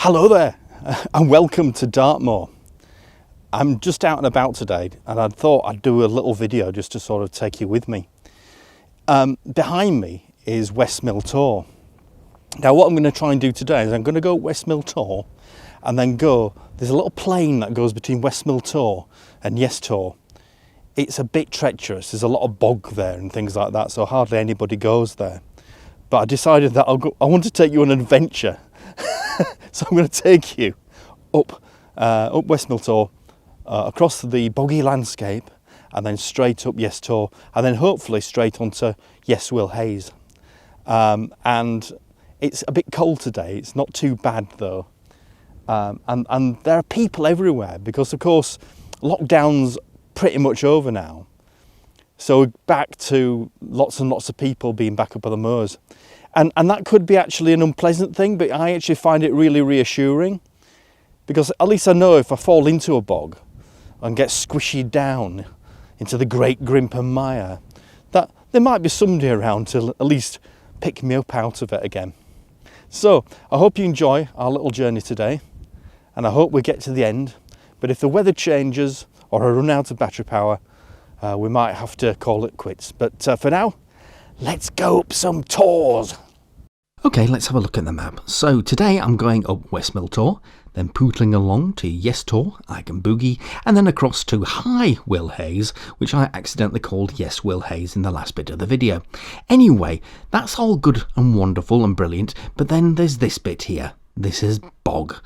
Hello there and welcome to Dartmoor. I'm just out and about today and I thought I'd do a little video just to sort of take you with me. Behind me is Westmill Tor. Now what I'm going to try and do today is I'm going to go Westmill Tor and then there's a little plain that goes between Westmill Tor and Yes Tor. It's a bit treacherous, there's a lot of bog there and things like that, so hardly anybody goes there. But I decided that I want to take you on an adventure. So I'm going to take you up Westmill Tor, across the boggy landscape, and then straight up Yes Tor, and then hopefully straight onto Yes Willhays. And it's a bit cold today. It's not too bad though, and there are people everywhere because, of course, lockdown's pretty much over now. So we're back to lots and lots of people being back up on the moors. And that could be actually an unpleasant thing, but I actually find it really reassuring because at least I know if I fall into a bog and get squishy down into the great Grimpen mire, that there might be somebody around to at least pick me up out of it again. So I hope you enjoy our little journey today, and I hope we get to the end. But if the weather changes or I run out of battery power, we might have to call it quits. But for now, let's go up some tors. Okay, let's have a look at the map. So today I'm going up Westmill Tor, then pootling along to Yes Tor, I can boogie, and then across to High Willhays, which I accidentally called Yes Willhays in the last bit of the video. Anyway, that's all good and wonderful and brilliant, but then there's this bit here. This is bog.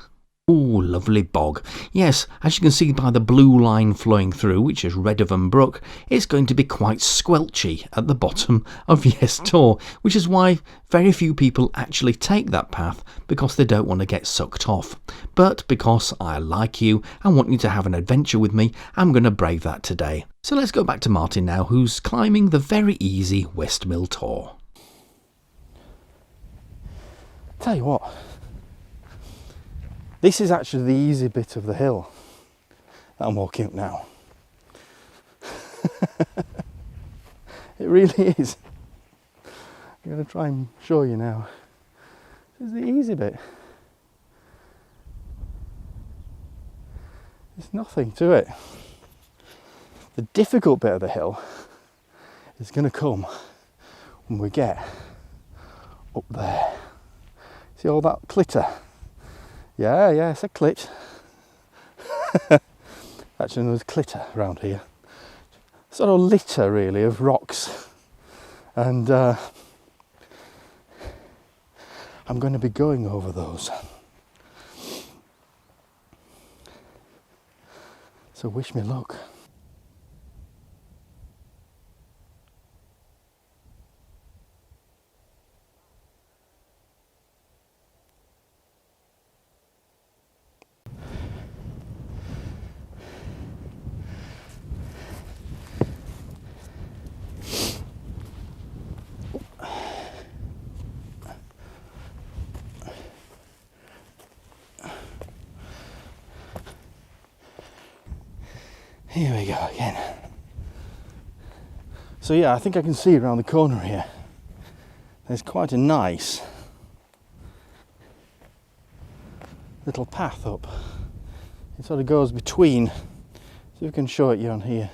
Oh, lovely bog. Yes, as you can see by the blue line flowing through, which is Redovon Brook, it's going to be quite squelchy at the bottom of Yes Tor, which is why very few people actually take that path, because they don't want to get sucked off. But because I like you and want you to have an adventure with me, I'm going to brave that today. So let's go back to Martin now, who's climbing the very easy Westmill Tor. Tell you what, this is actually the easy bit of the hill that I'm walking up now. It really is. I'm going to try and show you now. This is the easy bit. There's nothing to it. The difficult bit of the hill is going to come when we get up there. See all that clitter? Yeah, it's a clit. Actually, there's clitter around here. Sort of litter, really, of rocks. And I'm going to be going over those. So wish me luck. Here we go again. So yeah, I think I can see around the corner here. There's quite a nice little path up. It sort of goes between. See if we can show it you on here.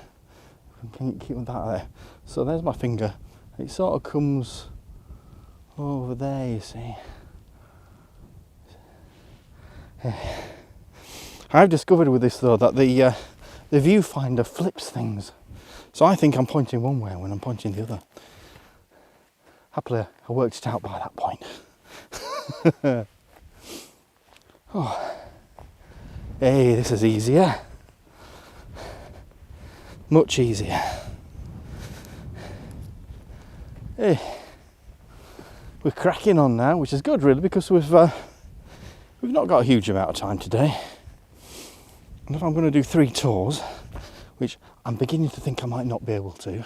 Can you keep that there? So there's my finger. It sort of comes over there, you see. I've discovered with this though that the viewfinder flips things, so I think I'm pointing one way when I'm pointing the other. Happily I worked it out by that point. Oh. Hey, this is easier, much easier. Hey, we're cracking on now, which is good really, because we've not got a huge amount of time today. And if I'm going to do 3 tours, which I'm beginning to think I might not be able to,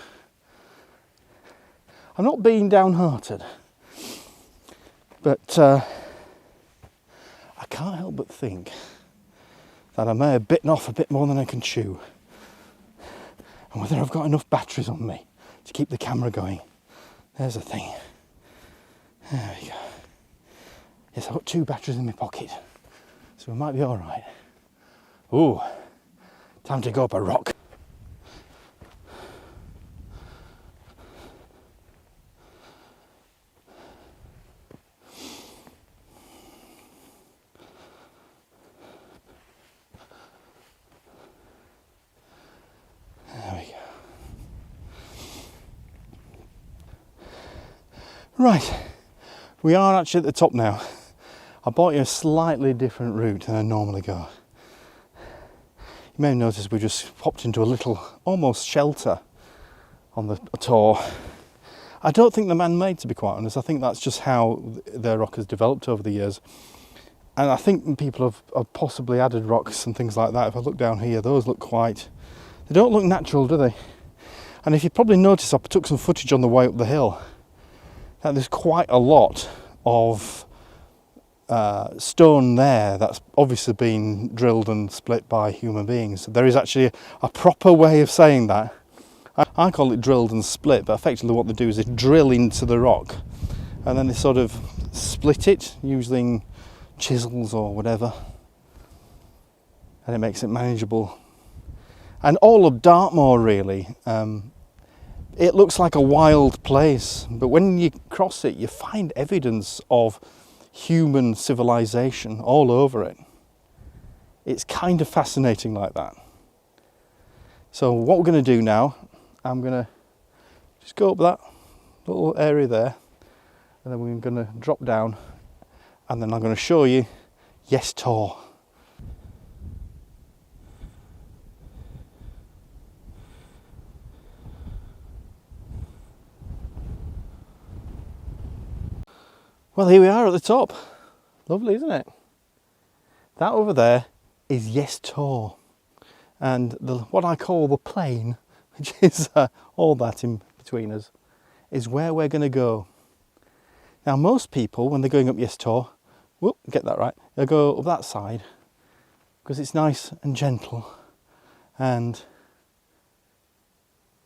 I'm not being downhearted, but I can't help but think that I may have bitten off a bit more than I can chew, and whether I've got enough batteries on me to keep the camera going. There's the thing. There we go. Yes, I've got 2 batteries in my pocket. So we might be all right. Ooh, time to go up a rock. There we go. Right, we are actually at the top now. I bought you a slightly different route than I normally go. You may have noticed we just popped into a little, almost shelter on the tour. I don't think they're man-made, to be quite honest. I think that's just how their rock has developed over the years. And I think people have possibly added rocks and things like that. If I look down here, those look quite... They don't look natural, do they? And if you probably noticed, I took some footage on the way up the hill, that there's quite a lot of stone there that's obviously been drilled and split by human beings. There is actually a proper way of saying that. I call it drilled and split, but effectively what they do is they drill into the rock and then they sort of split it using chisels or whatever, and it makes it manageable. And all of Dartmoor really, it looks like a wild place, but when you cross it you find evidence of human civilization all over it. It's kind of fascinating like that. So what we're going to do now, I'm going to just go up that little area there, and then we're going to drop down, and then I'm going to show you Yes Tor. Well, here we are at the top. Lovely, isn't it? That over there is Yes Tor, and what I call the plain, which is all that in between us, is where we're going to go. Now, most people, when they're going up Yes Tor, whoop, get that right, they'll go up that side because it's nice and gentle, and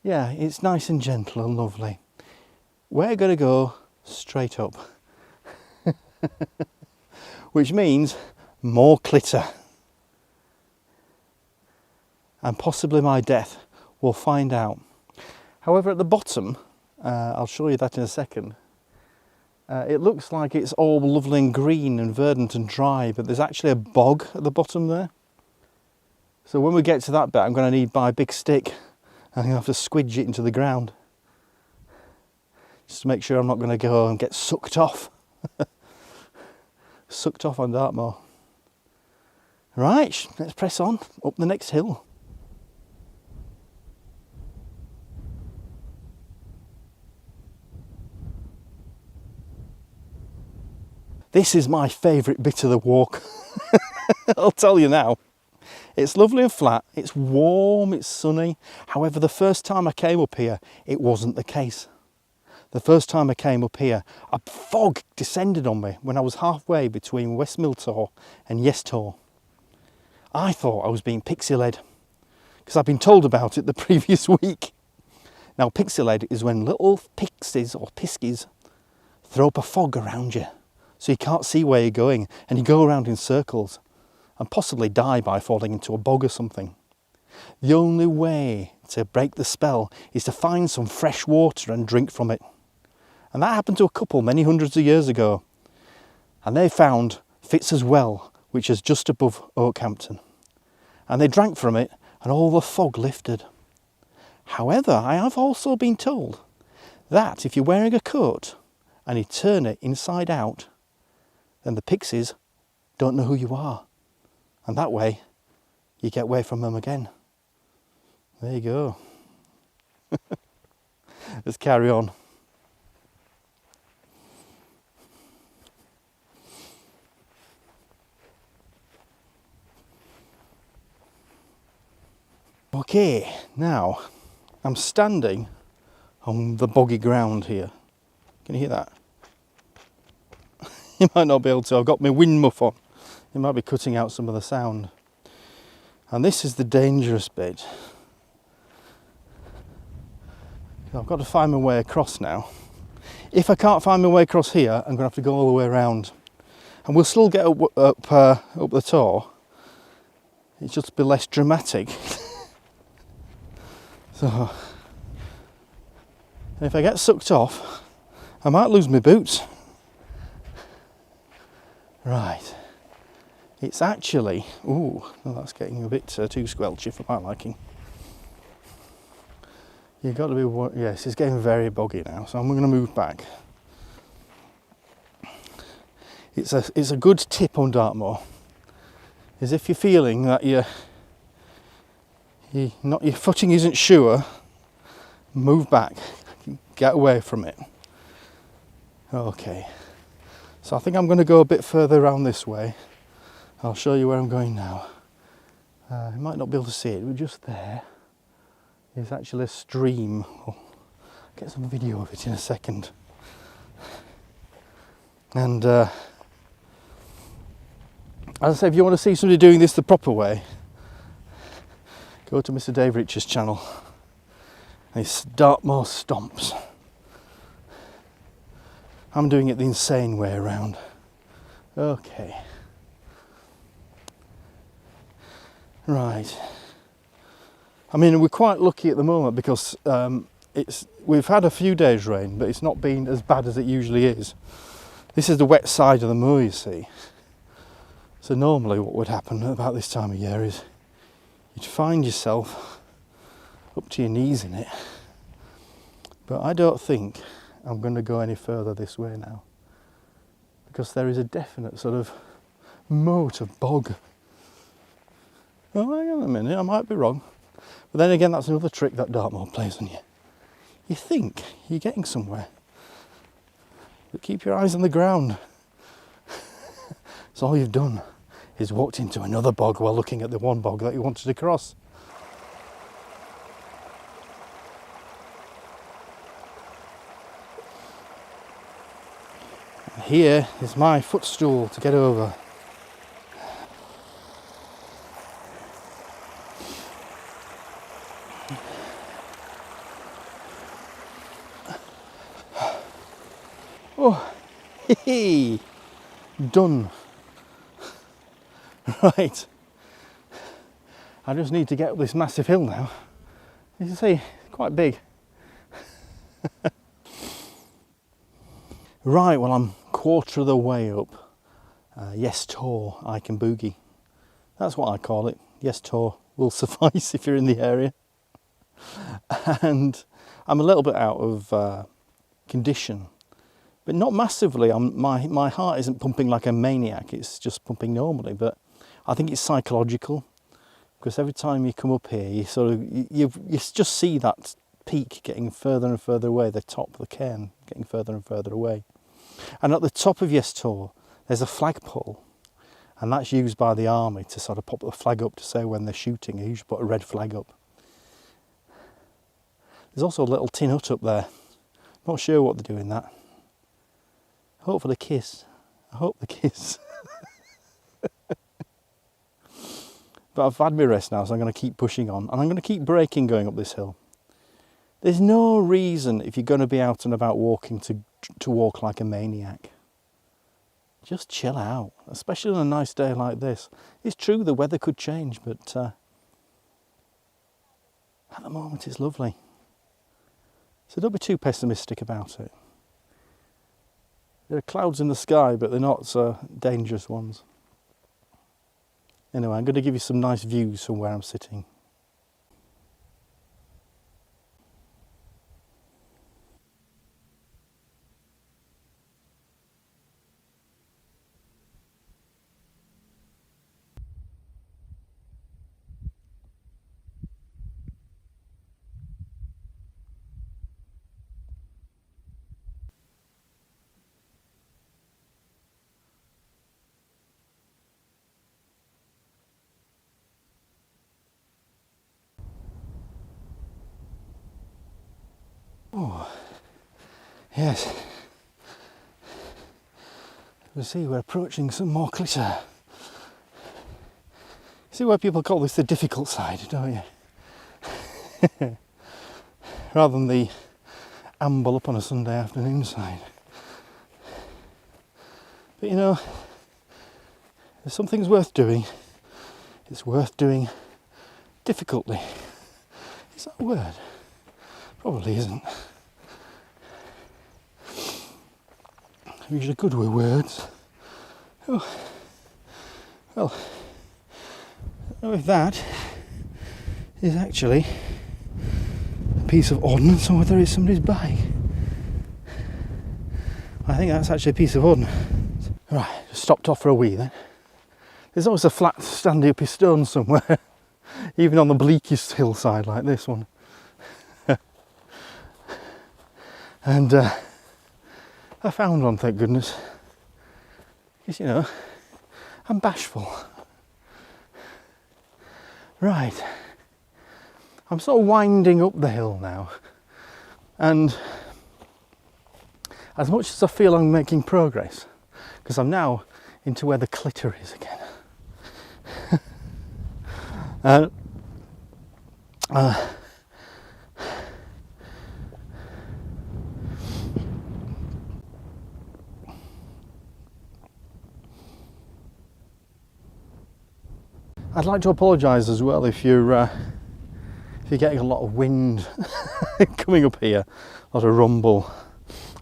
yeah, it's nice and gentle and lovely. We're going to go straight up. Which means more clitter. And possibly my death. We'll find out. However, at the bottom, I'll show you that in a second, it looks like it's all lovely and green and verdant and dry, but there's actually a bog at the bottom there. So when we get to that bit, I'm going to need my big stick and I'm going to have to squidge it into the ground. Just to make sure I'm not going to go and get sucked off. Sucked off on Dartmoor. Right, let's press on up the next hill. This is my favourite bit of the walk. I'll tell you now. It's lovely and flat, it's warm, it's sunny. However, the first time I came up here, it wasn't the case. The first time I came up here, a fog descended on me when I was halfway between Westmill Tor and Yes Tor. I thought I was being pixie-led because I've been told about it the previous week. Now, pixie-led is when little pixies or piskies throw up a fog around you so you can't see where you're going and you go around in circles and possibly die by falling into a bog or something. The only way to break the spell is to find some fresh water and drink from it. And that happened to a couple many hundreds of years ago. And they found Fitz's Well, which is just above Oakhampton. And they drank from it and all the fog lifted. However, I have also been told that if you're wearing a coat and you turn it inside out, then the pixies don't know who you are. And that way, you get away from them again. There you go. Let's carry on. Okay, now I'm standing on the boggy ground here. Can you hear that? You might not be able to. I've got my wind muff on. It might be cutting out some of the sound. And this is the dangerous bit. I've got to find my way across now. If I can't find my way across here, I'm going to have to go all the way around. And we'll still get up the tor. It's just be less dramatic. So, if I get sucked off, I might lose my boots. Right. It's actually, ooh, well, that's getting a bit too squelchy for my liking. You've got to be, yes, it's getting very boggy now, so I'm going to move back. It's a good tip on Dartmoor, is if you're feeling that your footing isn't sure, move back, get away from it. Okay, so I think I'm going to go a bit further around this way. I'll show you where I'm going now. You might not be able to see it, but just there is actually a stream. I'll get some video of it in a second. And as I say, if you want to see somebody doing this the proper way, go to Mr. Dave Rich's channel. It's Dartmoor Stomps. I'm doing it the insane way around. Okay. Right. I mean, we're quite lucky at the moment because we've had a few days rain, but it's not been as bad as it usually is. This is the wet side of the moor, you see. So normally what would happen about this time of year is you'd find yourself up to your knees in it. But I don't think I'm going to go any further this way now, because there is a definite sort of moat of bog. Oh, hang on a minute, I might be wrong. But then again, that's another trick that Dartmoor plays on you. You think you're getting somewhere, but keep your eyes on the ground. So all you've done is walked into another bog while looking at the one bog that you wanted to cross. And here is my footstool to get over. Oh, hee, done. Right, I just need to get up this massive hill now. As you see, quite big. Right, well, I'm quarter of the way up Yes Tor, I Can Boogie. That's what I call it. Yes Tor will suffice if you're in the area. And I'm a little bit out of condition, but not massively. My heart isn't pumping like a maniac, it's just pumping normally, but I think it's psychological, because every time you come up here, you sort of you just see that peak getting further and further away, the top of the cairn getting further and further away. And at the top of Yes Tor, there's a flagpole, and that's used by the army to sort of pop the flag up to say when they're shooting. They usually put a red flag up. There's also a little tin hut up there. Not sure what they're doing that. Hope for the kiss. I hope the kiss. But I've had my rest now, so I'm going to keep pushing on, and I'm going to keep braking going up this hill. There's no reason, if you're going to be out and about walking, to walk like a maniac. Just chill out, especially on a nice day like this. It's true the weather could change, but at the moment it's lovely. So don't be too pessimistic about it. There are clouds in the sky, but they're not dangerous ones. Anyway, I'm going to give you some nice views from where I'm sitting. Oh, yes. You see, we're approaching some more clitter. See why people call this the difficult side, don't you? Rather than the amble up on a Sunday afternoon side. But you know, If something's worth doing, it's worth doing difficultly. Is that a word? Probably isn't. I'm usually good with words. Oh, well, I don't know if that is actually a piece of ordnance or whether it's somebody's bag. I think that's actually a piece of ordnance. Right, just stopped off for a wee then. There's always a flat standy uppy stone somewhere, even on the bleakest hillside like this one. And I found one, thank goodness. Because, you know, I'm bashful. Right, I'm sort of winding up the hill now, and as much as I feel I'm making progress, because I'm now into where the clitter is again. And I'd like to apologise as well if you're getting a lot of wind coming up here, a lot of rumble.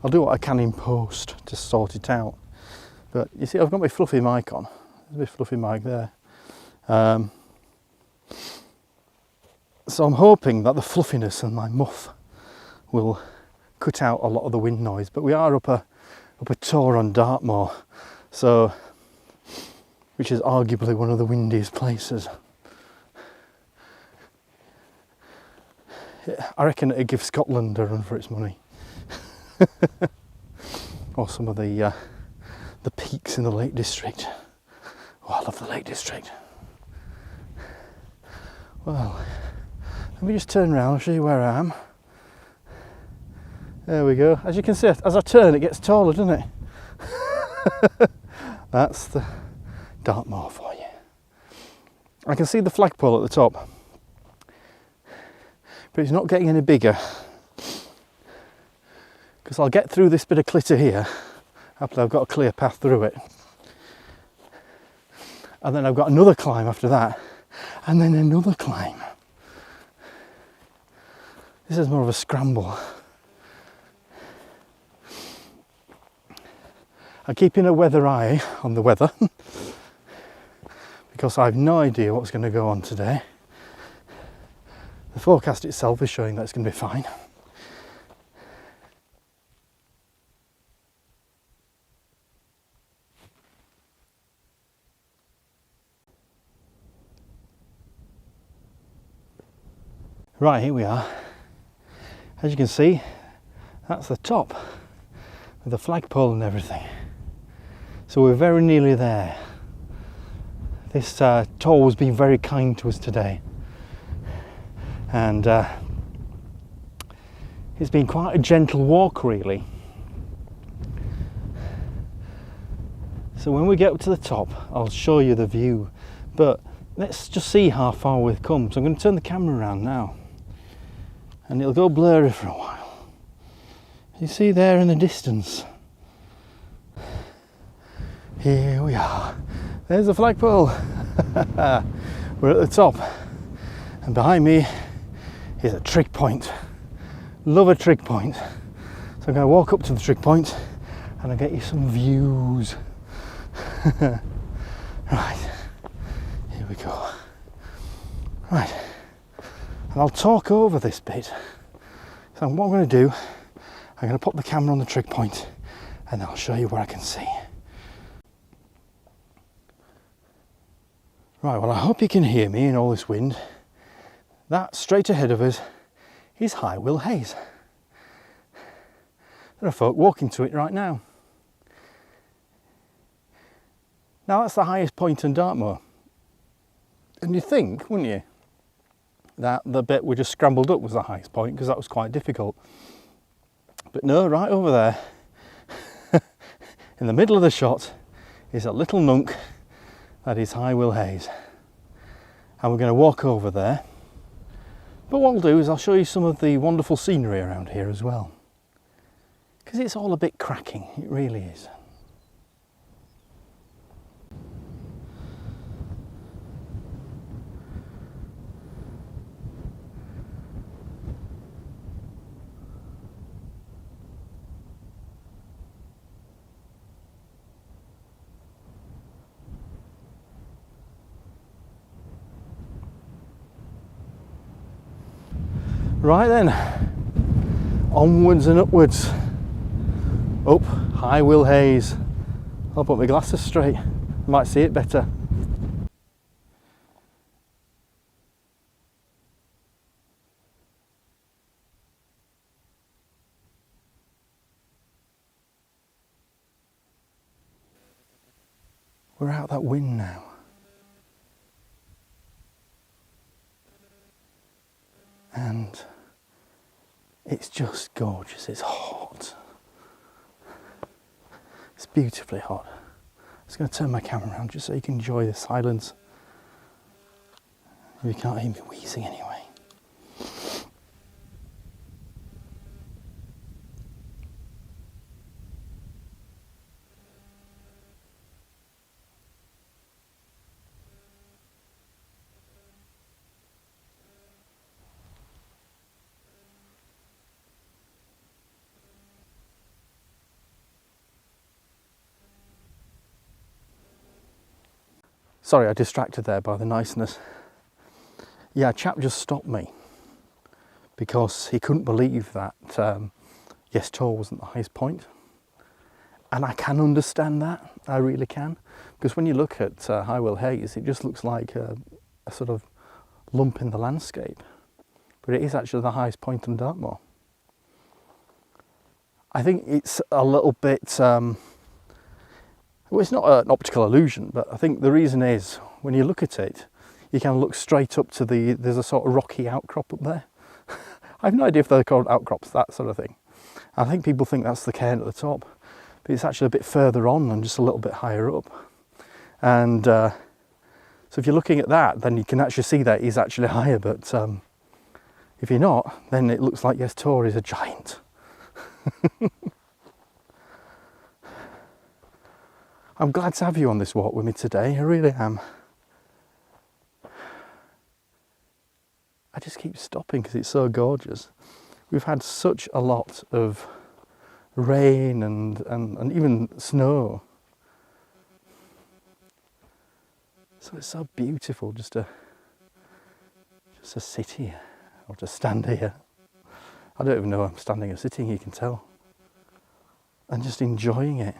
I'll do what I can in post to sort it out. But you see, I've got my fluffy mic on. There's my fluffy mic there. So I'm hoping that the fluffiness and my muff will cut out a lot of the wind noise. But we are up a tour on Dartmoor, so which is arguably one of the windiest places. I reckon it'd give Scotland a run for its money. Or some of the peaks in the Lake District. Oh, I love the Lake District. Well, let me just turn around and show you where I am. There we go. As you can see, as I turn, it gets taller, doesn't it? That's the Dartmoor for you. I can see the flagpole at the top, but it's not getting any bigger, because I'll get through this bit of clitter here. Happily, I've got a clear path through it, and then I've got another climb after that, and then another climb. This is more of a scramble. I'm keeping a weather eye on the weather because I have no idea what's going to go on today. The forecast itself is showing that it's going to be fine. Right, here we are. As you can see, that's the top with the flagpole and everything. So we're very nearly there. This tour has been very kind to us today, and it's been quite a gentle walk really. So when we get up to the top, I'll show you the view, but let's just see how far we've come. So I'm going to turn the camera around now, and it'll go blurry for a while. You see there in the distance, here we are. There's the flagpole. We're at the top, and behind me is a trig point. Love a trig point. So I'm going to walk up to the trig point and I'll get you some views. Right, here we go. Right, and I'll talk over this bit. So what I'm going to do, I'm going to pop the camera on the trig point and I'll show you where I can see. Right, well I hope you can hear me in all this wind. That straight ahead of us is High Willhays. There are folk walking to it right now. Now that's the highest point in Dartmoor. And you'd think, wouldn't you, that the bit we just scrambled up was the highest point, because that was quite difficult. But no, right over there, in the middle of the shot, is a little nunk that is High Willhays. And we're going to walk over there. But what I'll do is I'll show you some of the wonderful scenery around here as well. Because it's all a bit cracking, it really is. Right then, onwards and upwards. Up High Willhays. I'll put my glasses straight, I might see it better. We're out that wind now. And it's just gorgeous, it's hot. It's beautifully hot. I'm just going to turn my camera around just so you can enjoy the silence. You can't hear me wheezing anyway. Sorry, I distracted there by the niceness. Yeah, a chap just stopped me because he couldn't believe that Yes Tor wasn't the highest point. And I can understand that, I really can. Because when you look at High Willhays, it just looks like a sort of lump in the landscape. But it is actually the highest point on Dartmoor. I think it's a little bit... well, it's not an optical illusion, but I think the reason is when you look at it, you can look straight up to there's a sort of rocky outcrop up there. I have no idea if they're called outcrops, that sort of thing. I think people think that's the cairn at the top, but it's actually a bit further on and just a little bit higher up. And so if you're looking at that, then you can actually see that he's actually higher, but if you're not, then it looks like Yes Tor is a giant. I'm glad to have you on this walk with me today, I really am. I just keep stopping because it's so gorgeous. We've had such a lot of rain and even snow. So it's so beautiful just to sit here, or to stand here. I don't even know if I'm standing or sitting, you can tell. And just enjoying it.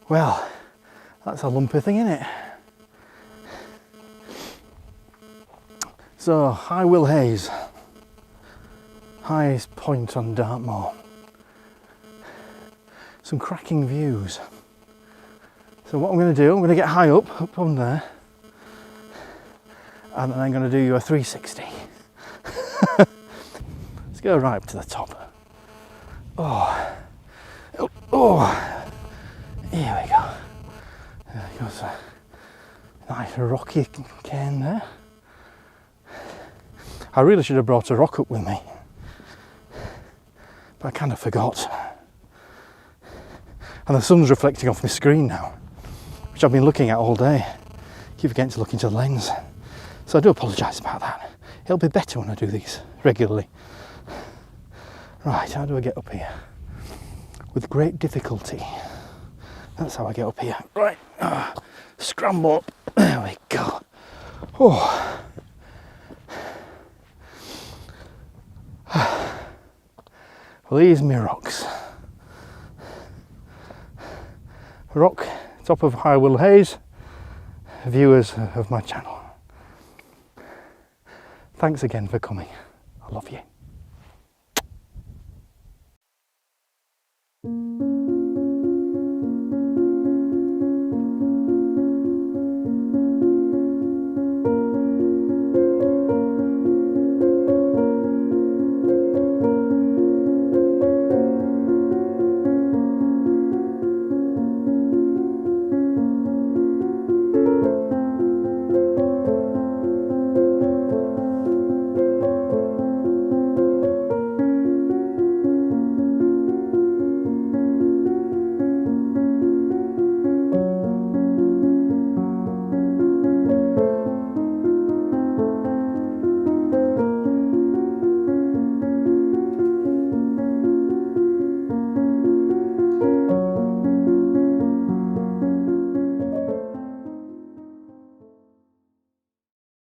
Well, that's a lumpy thing, isn't it? So, High Willhays, highest point on Dartmoor. Some cracking views. So what I'm going to do, I'm going to get high up on there, and then I'm going to do you a 360. Let's go right up to the top. Oh, here we go. There goes a nice rocky cairn there. I really should have brought a rock up with me, but I kind of forgot. And the sun's reflecting off my screen now, which I've been looking at all day. Keep forgetting to look into the lens. So I do apologise about that. It'll be better when I do these regularly. Right, how do I get up here? With great difficulty. That's how I get up here. Right, scramble up. There we go. Oh. Well, here's my rocks. Rock, top of High Willhays, viewers of my channel. Thanks again for coming. I love you.